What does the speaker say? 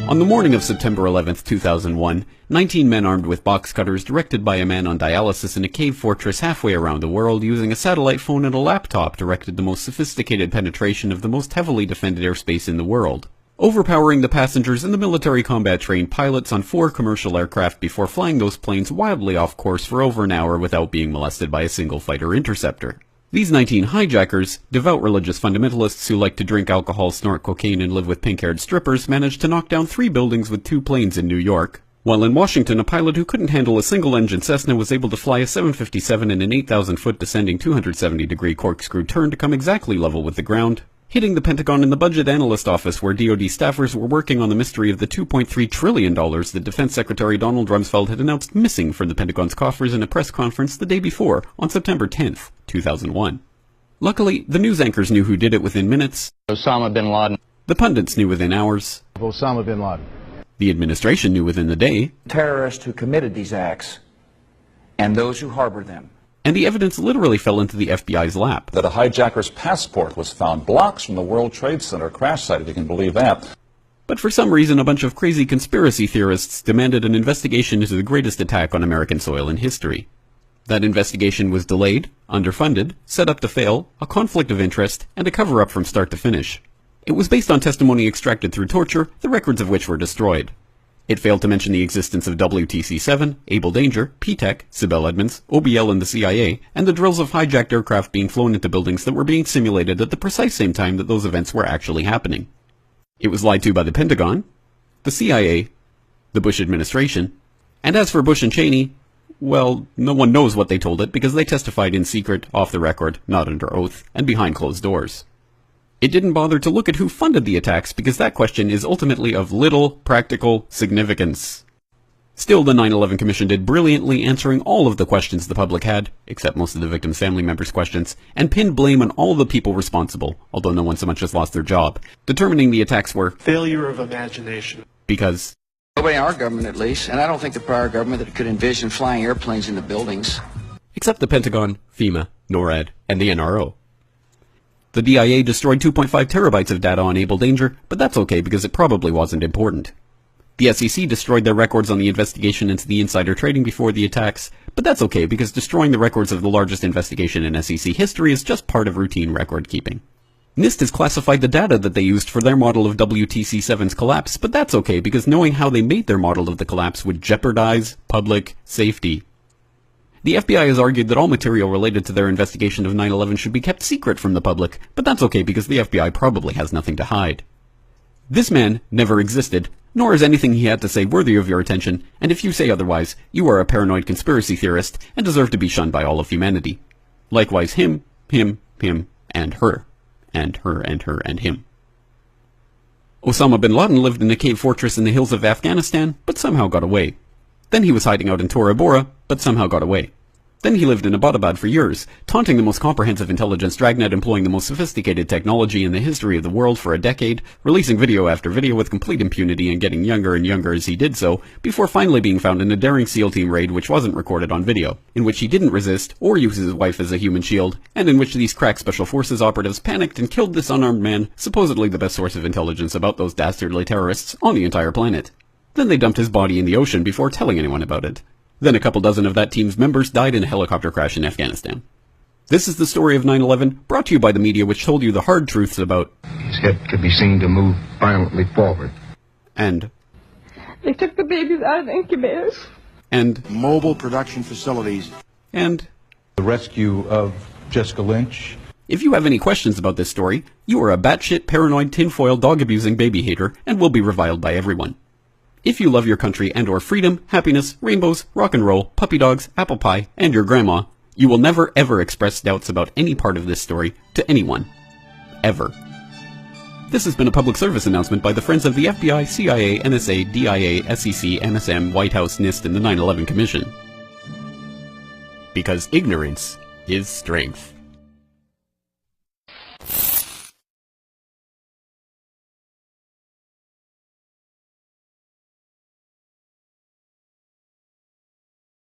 On the morning of September 11, 2001, 19 men armed with box cutters directed by a man on dialysis in a cave fortress halfway around the world using a satellite phone and a laptop directed the most sophisticated penetration of the most heavily defended airspace in the world, overpowering the passengers and the military combat-trained pilots on 4 commercial aircraft before flying those planes wildly off course for over an hour without being molested by a single fighter interceptor. These 19 hijackers, devout religious fundamentalists who like to drink alcohol, snort cocaine, and live with pink-haired strippers, managed to knock down 3 buildings with 2 planes in New York. While in Washington, a pilot who couldn't handle a single-engine Cessna was able to fly a 757 in an 8,000-foot descending 270-degree corkscrew turn to come exactly level with the ground, hitting the Pentagon in the budget analyst office where DoD staffers were working on the mystery of the $2.3 trillion that Defense Secretary Donald Rumsfeld had announced missing from the Pentagon's coffers in a press conference the day before, on September 10th, 2001. Luckily, the news anchors knew who did it within minutes. Osama bin Laden. The pundits knew within hours. Osama bin Laden. The administration knew within the day. Terrorists who committed these acts and those who harbor them. And the evidence literally fell into the FBI's lap. That a hijacker's passport was found blocks from the World Trade Center crash site, if you can believe that. But for some reason, a bunch of crazy conspiracy theorists demanded an investigation into the greatest attack on American soil in history. That investigation was delayed, underfunded, set up to fail, a conflict of interest, and a cover-up from start to finish. It was based on testimony extracted through torture, the records of which were destroyed. It failed to mention the existence of WTC-7, Able Danger, P-TECH, Sibel Edmonds, OBL and the CIA, and the drills of hijacked aircraft being flown into buildings that were being simulated at the precise same time that those events were actually happening. It was lied to by the Pentagon, the CIA, the Bush administration, and as for Bush and Cheney, well, no one knows what they told it because they testified in secret, off the record, not under oath, and behind closed doors. It didn't bother to look at who funded the attacks because that question is ultimately of little practical significance. Still, the 9/11 Commission did brilliantly answering all of the questions the public had, except most of the victims' family members' questions, and pinned blame on all the people responsible, although no one so much as lost their job, determining the attacks were failure of imagination. Because Nobody in our government, at least, and I don't think the prior government that could envision flying airplanes into buildings. Except the Pentagon, FEMA, NORAD, and the NRO. The DIA destroyed 2.5 terabytes of data on Able Danger, but that's okay because it probably wasn't important. The SEC destroyed their records on the investigation into the insider trading before the attacks, but that's okay because destroying the records of the largest investigation in SEC history is just part of routine record keeping. NIST has classified the data that they used for their model of WTC-7's collapse, but that's okay because knowing how they made their model of the collapse would jeopardize public safety. The FBI has argued that all material related to their investigation of 9/11 should be kept secret from the public, but that's okay because the FBI probably has nothing to hide. This man never existed, nor is anything he had to say worthy of your attention, and if you say otherwise, you are a paranoid conspiracy theorist and deserve to be shunned by all of humanity. Likewise him, and her. And her, and her, and him. Osama bin Laden lived in a cave fortress in the hills of Afghanistan, but somehow got away. Then he was hiding out in Tora Bora, but somehow got away. Then he lived in Abbottabad for years, taunting the most comprehensive intelligence dragnet employing the most sophisticated technology in the history of the world for a decade, releasing video after video with complete impunity and getting younger and younger as he did so, before finally being found in a daring SEAL team raid which wasn't recorded on video, in which he didn't resist or use his wife as a human shield, and in which these crack special forces operatives panicked and killed this unarmed man, supposedly the best source of intelligence about those dastardly terrorists on the entire planet. Then they dumped his body in the ocean before telling anyone about it. Then a couple dozen of that team's members died in a helicopter crash in Afghanistan. This is the story of 9/11, brought to you by the media which told you the hard truths about his head could be seen to move violently forward. And they took the babies out of the incubators. And mobile production facilities. And the rescue of Jessica Lynch. If you have any questions about this story, you are a batshit paranoid tinfoil dog-abusing baby hater and will be reviled by everyone. If you love your country and or freedom, happiness, rainbows, rock and roll, puppy dogs, apple pie, and your grandma, you will never ever express doubts about any part of this story to anyone. Ever. This has been a public service announcement by the Friends of the FBI, CIA, NSA, DIA, SEC, NSM, White House, NIST, and the 9/11 Commission. Because ignorance is strength.